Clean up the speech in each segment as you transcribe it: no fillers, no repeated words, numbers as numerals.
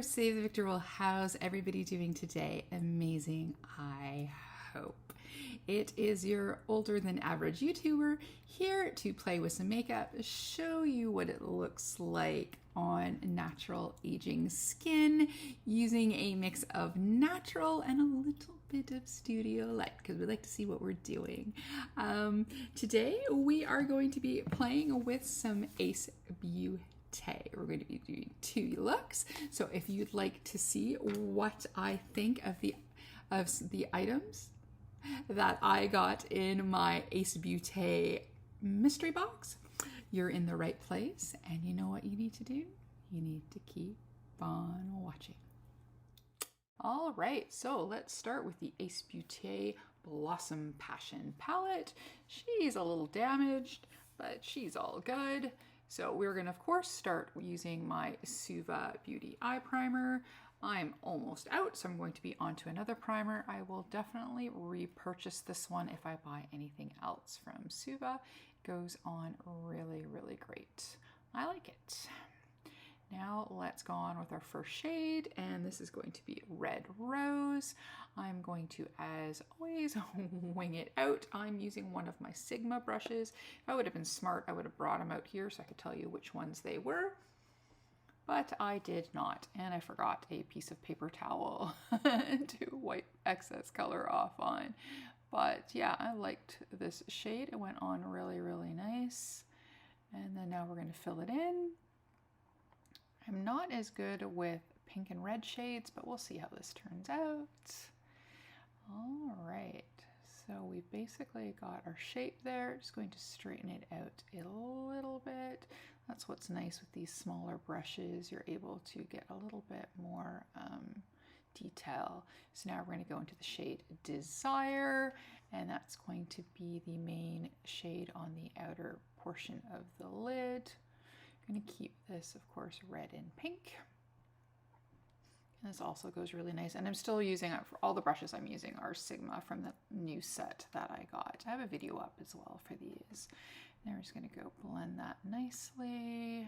Save the Victor. Well, how's everybody doing today? Amazing, I hope. It is your older than average YouTuber here to play with some makeup, show you what it looks like on natural aging skin using a mix of natural and a little bit of studio light because we like to see what we're doing. Today we are going to be playing with some Ace Beauty. We're going to be doing 2 looks. So if you'd like to see what I think of the items that I got in my Ace Beauty mystery box, you're in the right place. And you know what you need to do? You need to keep on watching. All right, so let's start with the Ace Beauty Blossom Passion palette. She's a little damaged, but she's all good. So we're going to, of course, start using my Suva Beauty Eye Primer. I'm almost out, so I'm going to be onto another primer. I will definitely repurchase this one if I buy anything else from Suva. It goes on really, really great. I like it. Now let's go on with our first shade, and this is going to be Red Rose. I'm going to, as always, wing it out. I'm using one of my Sigma brushes. If I would have been smart, I would have brought them out here so I could tell you which ones they were, but I did not, and I forgot a piece of paper towel to wipe excess color off on. But yeah, I liked this shade. It went on really, really nice. And then now we're going to fill it in. I'm not as good with pink and red shades, but we'll see how this turns out. All right, so we basically got our shape there. Just going to straighten it out a little bit. That's what's nice with these smaller brushes. You're able to get a little bit more detail. So now we're going to go into the shade Desire, and that's going to be the main shade on the outer portion of the lid. I'm going to keep this, of course, red and pink. And this also goes really nice. And I'm still using it for all the brushes I'm using are Sigma from the new set that I got. I have a video up as well for these. And we're just going to go blend that nicely.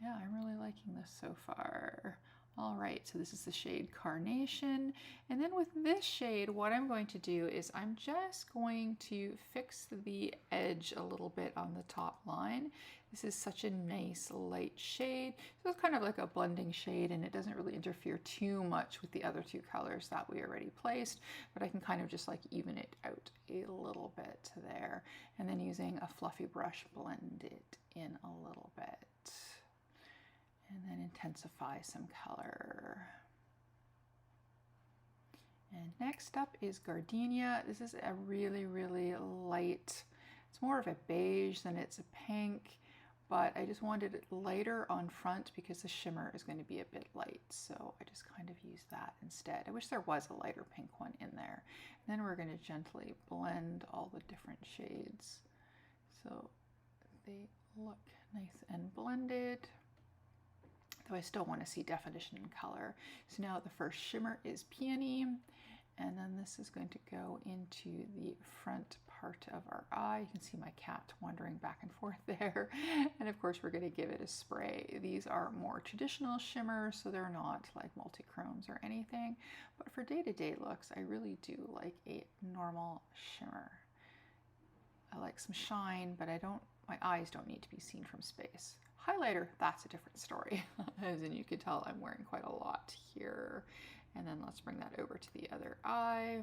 Yeah, I'm really liking this so far. All right, so this is the shade Carnation. And then with this shade, what I'm going to do is I'm just going to fix the edge a little bit on the top line. This is such a nice light shade. So it's kind of like a blending shade, and it doesn't really interfere too much with the other 2 colors that we already placed, but I can kind of just like even it out a little bit there. And then using a fluffy brush, blend it in a little bit. And then intensify some color. And next up is Gardenia. This is a really, really light, it's more of a beige than it's a pink, but I just wanted it lighter on front because the shimmer is going to be a bit light. So I just kind of use that instead. I wish there was a lighter pink one in there. And then we're going to gently blend all the different shades so they look nice and blended. Though I still want to see definition and color. So now the first shimmer is Peony, and then this is going to go into the front part of our eye. You can see my cat wandering back and forth there. And of course we're going to give it a spray. These are more traditional shimmers, so they're not like multi-chromes or anything. But for day-to-day looks, I really do like a normal shimmer. I like some shine, but my eyes don't need to be seen from space. Highlighter, that's a different story. As in you can tell I'm wearing quite a lot here. And then let's bring that over to the other eye.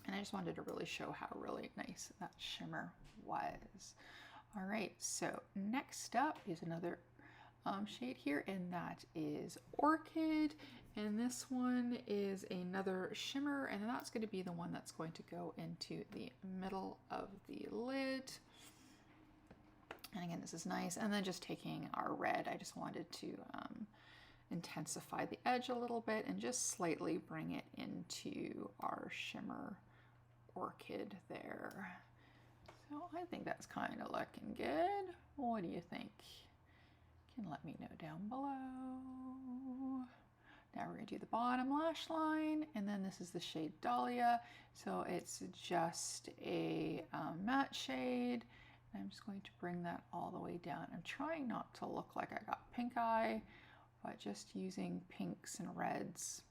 And I just wanted to really show how really nice that shimmer was. All right, so next up is another shade here, and that is Orchid. And this one is another shimmer, and that's going to be the one that's going to go into the middle of the lid. And again, this is nice. And then just taking our red, I just wanted to intensify the edge a little bit and just slightly bring it into our shimmer Orchid there. So I think that's kind of looking good. What do you think? You can let me know down below. Now we're going to do the bottom lash line, and then this is the shade Dahlia. So it's just a matte shade. I'm just going to bring that all the way down. I'm trying not to look like I got pink eye but just using pinks and reds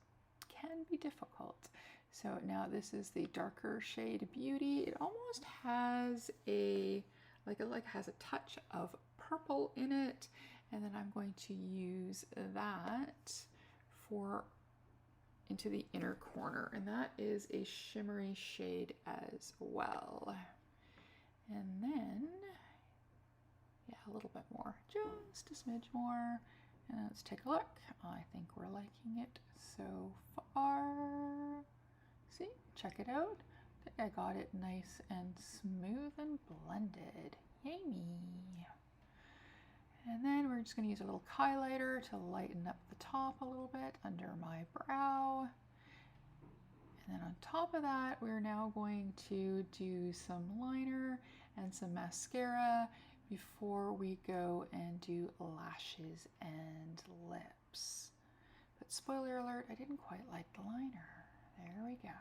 can be difficult. So now this is the darker shade Beauty. It almost has a, like has a touch of purple in it. And then I'm going to use that for into the inner corner. And that is a shimmery shade as well. And then, yeah, a little bit more, just a smidge more. And let's take a look. I think we're liking it so far. See, check it out. I think I got it nice and smooth and blended. Yay me. And then we're just going to use a little highlighter to lighten up the top a little bit under my brow. And then on top of that, we're now going to do some liner and some mascara before we go and do lashes and lips. But spoiler alert, I didn't quite like the liner. There we go.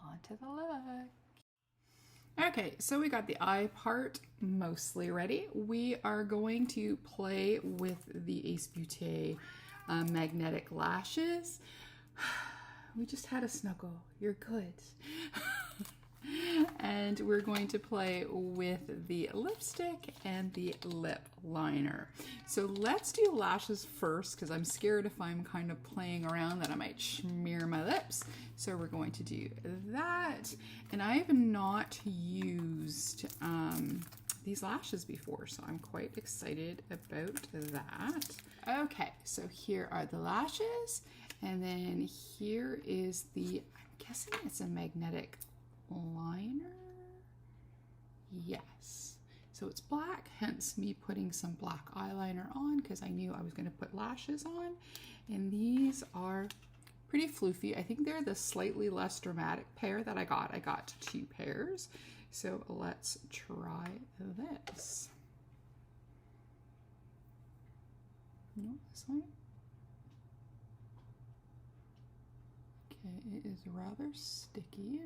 On to the look. Okay, so we got the eye part mostly ready. We are going to play with the Ace Beauté magnetic lashes. We just had a snuggle. You're good. And we're going to play with the lipstick and the lip liner. So let's do lashes first, because I'm scared if I'm kind of playing around that I might smear my lips. So we're going to do that. And I have not used these lashes before, so I'm quite excited about that. Okay, so here are the lashes. And then here is the, I'm guessing it's a magnetic liner. Yes. So it's black, hence me putting some black eyeliner on because I knew I was going to put lashes on. And these are pretty floofy. I think they're the slightly less dramatic pair that I got. I got 2 pairs. So let's try this. No, this one. Okay, it is rather sticky.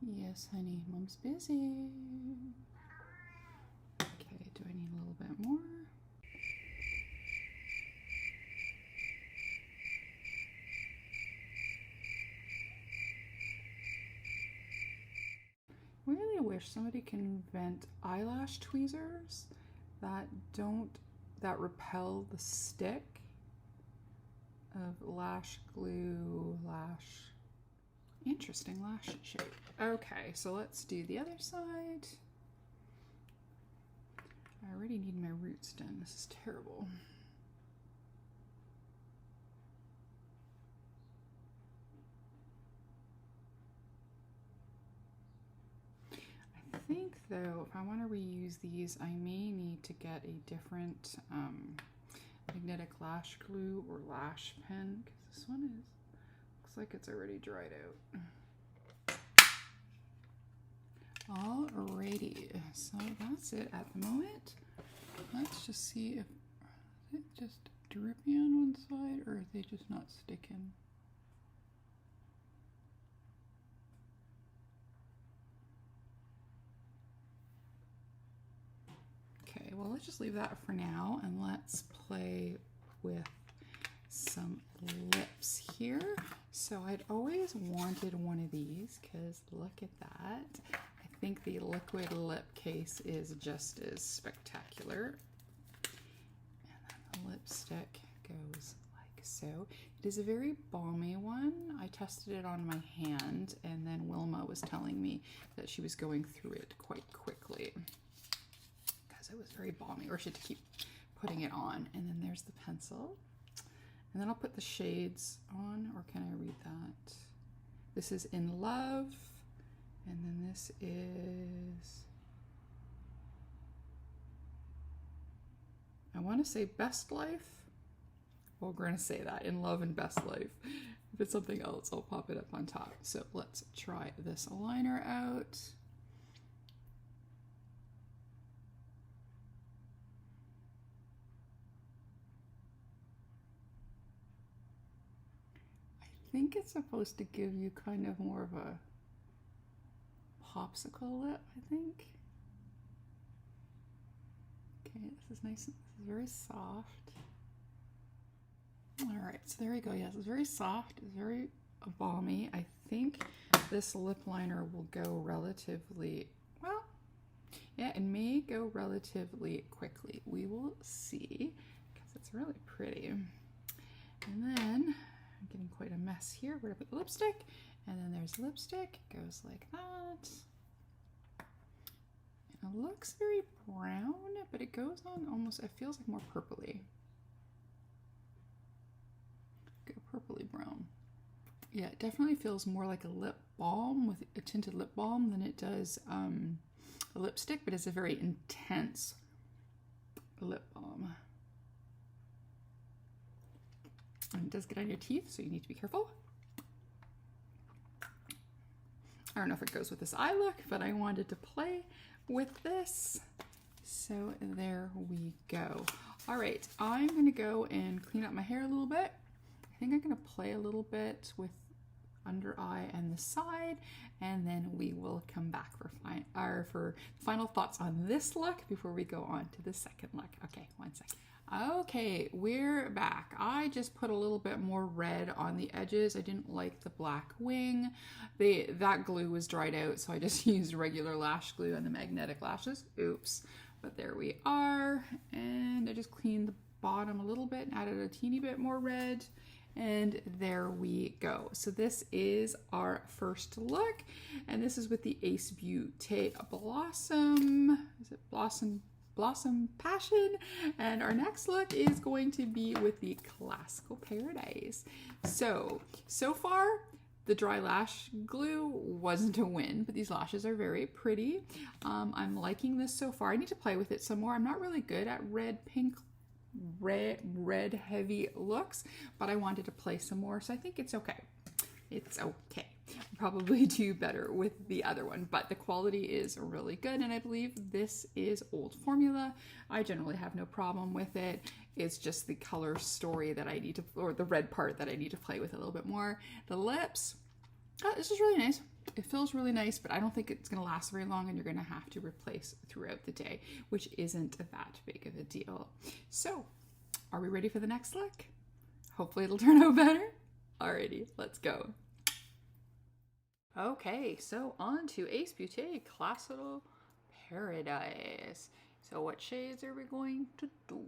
Yes, honey, Mom's busy. Okay, do I need a little bit more? Really wish somebody can invent eyelash tweezers that repel the stick of lash glue, interesting lash shape. Okay, so let's do the other side. I already need my roots done. This is terrible. I think though, if I want to reuse these, I may need to get a different magnetic lash glue or lash pen, because this one looks like it's already dried out. Alrighty, so that's it at the moment. Let's just see if is it just drippy on one side or are they just not sticking? Okay, well let's just leave that for now and let's play with some lips here. So I'd always wanted one of these because look at that. I think the liquid lip case is just as spectacular. And then the lipstick goes like so. It is a very balmy one. I tested it on my hand and then Wilma was telling me that she was going through it quite quickly because it was very balmy, or she had to keep putting it on. And then there's the pencil. And then I'll put the shades on, or can I read that? This is In Love, and then this is, I want to say Best Life. Well, we're going to say that, In Love and Best Life. If it's something else, I'll pop it up on top. So let's try this liner out. I think it's supposed to give you kind of more of a popsicle lip, I think. This is nice. This is very soft. All right, so there we go. Yes, it's very soft. It's very balmy. I think this lip liner will go relatively well. Yeah, it may go relatively quickly. We will see because it's really pretty. And then I'm getting quite a mess here. We're gonna put the lipstick, and then there's lipstick. It goes like that. And it looks very brown, but it goes on almost, it feels like more purpley. Go purpley brown. Yeah, it definitely feels more like a lip balm, with a tinted lip balm, than it does a lipstick, but it's a very intense lip balm. And it does get on your teeth, so you need to be careful. I don't know if it goes with this eye look, but I wanted to play with this. So there we go. All right, I'm gonna go and clean up my hair a little bit. I think I'm gonna play a little bit with under eye and the side, and then we will come back for final thoughts on this look before we go on to the second look. Okay, 1 second. Okay, we're back. I just put a little bit more red on the edges. I didn't like the black wing. That glue was dried out, so I just used regular lash glue on the magnetic lashes. Oops. But there we are. And I just cleaned the bottom a little bit and added a teeny bit more red. And there we go. So this is our first look. And this is with the Ace Beauté Blossom. Is it Blossom Passion? And our next look is going to be with the Classical Paradise. So far, the dry lash glue wasn't a win, but these lashes are very pretty. I'm liking this so far. I need to play with it some more. I'm not really good at red heavy looks, but I wanted to play some more, so I think it's okay. It's okay. I'll probably do better with the other one, but the quality is really good, and I believe this is old formula. I generally have no problem with it. It's just the color story that I need to, or the red part that I need to play with a little bit more. The lips, this is really nice. It feels really nice, but I don't think it's going to last very long, and you're going to have to replace throughout the day, which isn't that big of a deal. So, are we ready for the next look? Hopefully it'll turn out better. Alrighty, let's go. Okay, so on to Ace Beauté Classical Paradise. So what shades are we going to do?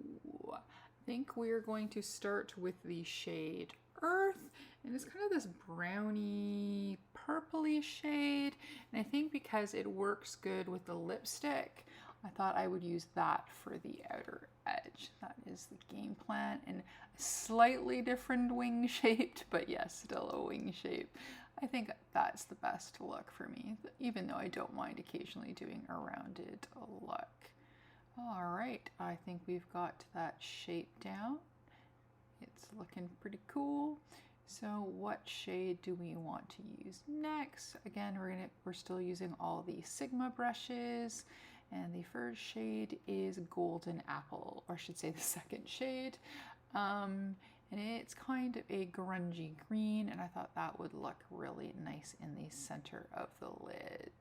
I think we're going to start with the shade Earth, and it's kind of this browny purpley shade, and I think because it works good with the lipstick, I thought I would use that for the outer edge. That is the game plan, and a slightly different wing shaped, but yes, still a wing shape. I think that's the best look for me, even though I don't mind occasionally doing a rounded look. All right, I think we've got that shape down. It's looking pretty cool. So what shade do we want to use next? Again, we're still using all the Sigma brushes, and the first shade is Golden Apple, or I should say the second shade. And it's kind of a grungy green, and I thought that would look really nice in the center of the lid.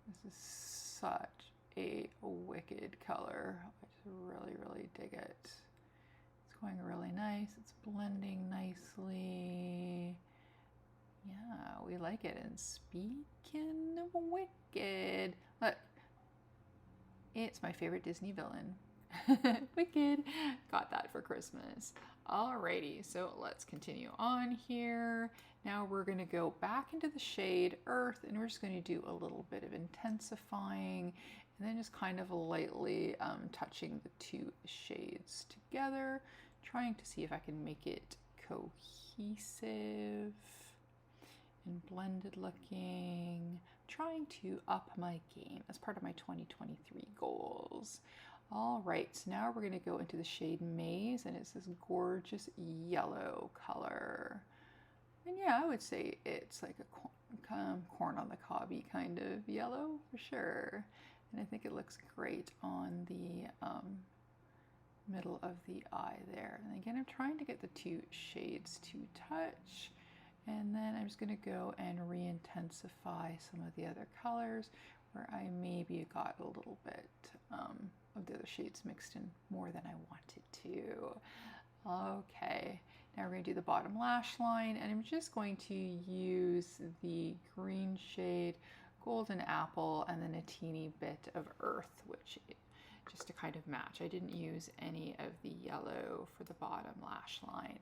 This is such a wicked color. I just really, really dig it. It's going really nice. It's blending nicely. Yeah, we like it. And speaking of wicked, look, it's my favorite Disney villain. Wicked. Got that for Christmas. Alrighty, so let's continue on here. Now we're going to go back into the shade Earth, and we're just going to do a little bit of intensifying, and then just kind of lightly touching the two shades together, trying to see if I can make it cohesive and blended looking, trying to up my game as part of my 2023 goals. All right, so now we're going to go into the shade Maze, and it's this gorgeous yellow color. And yeah, I would say it's like a corn on the cobby kind of yellow for sure. And I think it looks great on the middle of the eye there. And again, I'm trying to get the two shades to touch. And then I'm just going to go and re-intensify some of the other colors. where I maybe got a little bit of the other shades mixed in more than I wanted to. Okay, now we're going to do the bottom lash line, and I'm just going to use the green shade, Golden Apple, and then a teeny bit of Earth, which just to kind of match. I didn't use any of the yellow for the bottom lash line,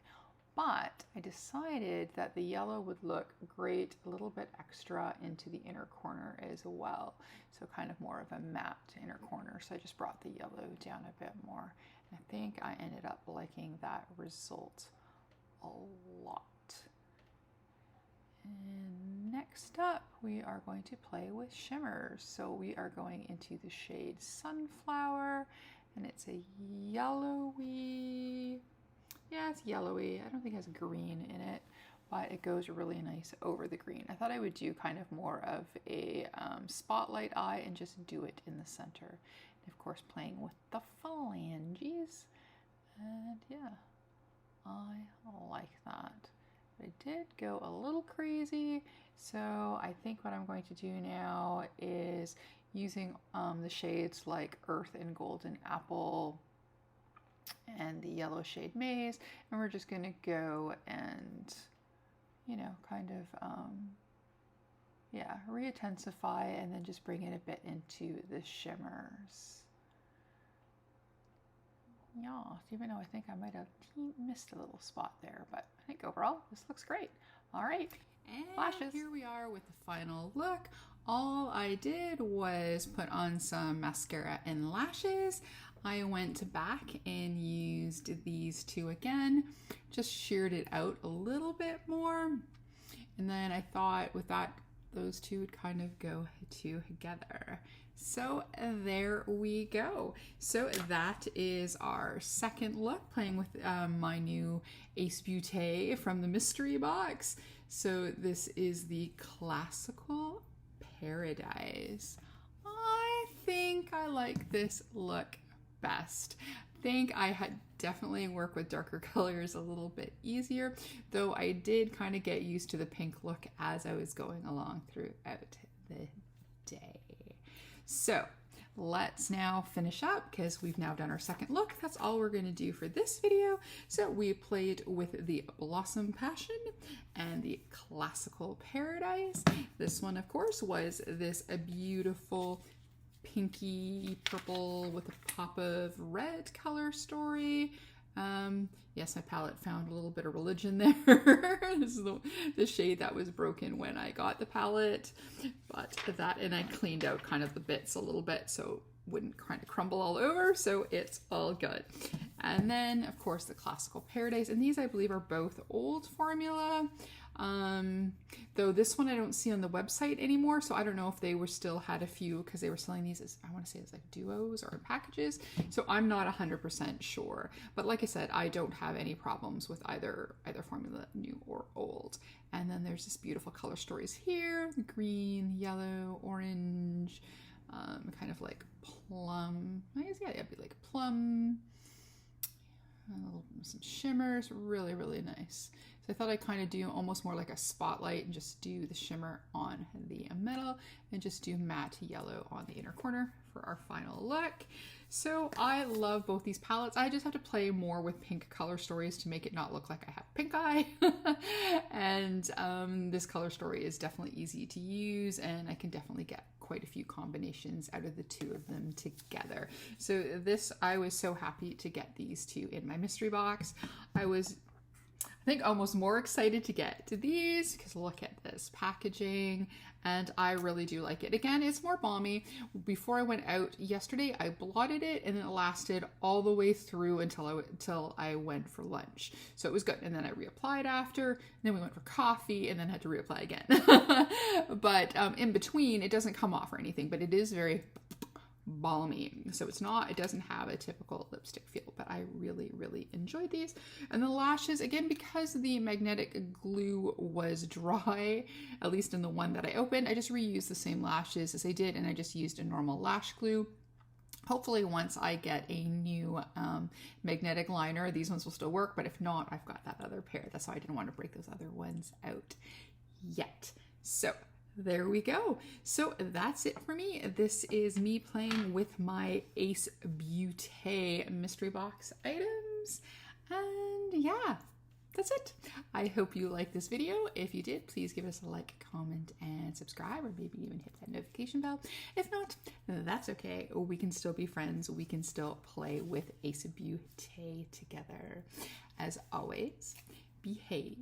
but I decided that the yellow would look great, a little bit extra into the inner corner as well. So kind of more of a matte inner corner. So I just brought the yellow down a bit more. And I think I ended up liking that result a lot. And next up, we are going to play with shimmers. So we are going into the shade Sunflower, and it's a yellowy, yeah, it's yellowy. I don't think it has green in it, but it goes really nice over the green. I thought I would do kind of more of a spotlight eye and just do it in the center. And of course, playing with the phalanges. And yeah, I like that. But I did go a little crazy, so I think what I'm going to do now is using the shades like Earth and Golden Apple and the yellow shade Maze, and we're just going to go and, you know, kind of, yeah, re-intensify and then just bring it a bit into the shimmers. Yeah, even though I think I might have missed a little spot there, but I think overall this looks great. All right, and lashes. Here we are with the final look. All I did was put on some mascara and lashes. I went back and used these two again, just sheared it out a little bit more. And then I thought with that, those two would kind of go together. So there we go. So that is our second look, playing with my new Ace Beauté from the mystery box. So this is the Classical Paradise. I think I like this look best. I think I had definitely worked with darker colors a little bit easier, though I did kind of get used to the pink look as I was going along throughout the day. So let's now finish up because we've now done our second look. That's all we're going to do for this video. So we played with the Blossom Passion and the Classical Paradise. This one, of course, was this beautiful pinky purple with a pop of red color story. Yes, my palette found a little bit of religion there. This is the shade that was broken when I got the palette, but that, and I cleaned out kind of the bits a little bit so it wouldn't kind of crumble all over, so it's all good. And then of course the Classical Paradise, and these I believe are both old formula. Though this one I don't see on the website anymore, so I don't know if they were still had a few, because they were selling these as, I want to say it's like duos or packages, so I'm not 100% sure. But like I said, I don't have any problems with either formula, new or old. And then there's this beautiful color stories here, green, yellow, orange, kind of like plum, I guess, yeah, it'd be like plum, some shimmers, really, really nice. So I thought I'd kind of do almost more like a spotlight and just do the shimmer on the middle and just do matte yellow on the inner corner for our final look. So I love both these palettes. I just have to play more with pink color stories to make it not look like I have pink eye. And this color story is definitely easy to use, and I can definitely get quite a few combinations out of the two of them together. So this, I was so happy to get these two in my mystery box. I was, I think, almost more excited to get to these because look at this packaging, and I really do like it. Again, it's more balmy. Before I went out yesterday, I blotted it and it lasted all the way through until I went for lunch. So it was good. And then I reapplied after, and then we went for coffee and then had to reapply again. But in between, it doesn't come off or anything, but it is very balmy, so it's not, it doesn't have a typical lipstick feel, but I really, really enjoyed these. And the lashes, again, because the magnetic glue was dry, at least in the one that I opened, I just reused the same lashes as I did, and I just used a normal lash glue. Hopefully once I get a new magnetic liner, these ones will still work, but if not, I've got that other pair. That's why I didn't want to break those other ones out yet. So There we go. So that's it for me. This is me playing with my Ace Beauté mystery box items. And yeah, that's it. I hope you liked this video. If you did, please give us a like, comment, and subscribe, or maybe even hit that notification bell. If not, that's okay. We can still be friends. We can still play with Ace Beauté together. As always, behave,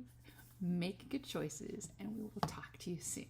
make good choices, and we will talk to you soon.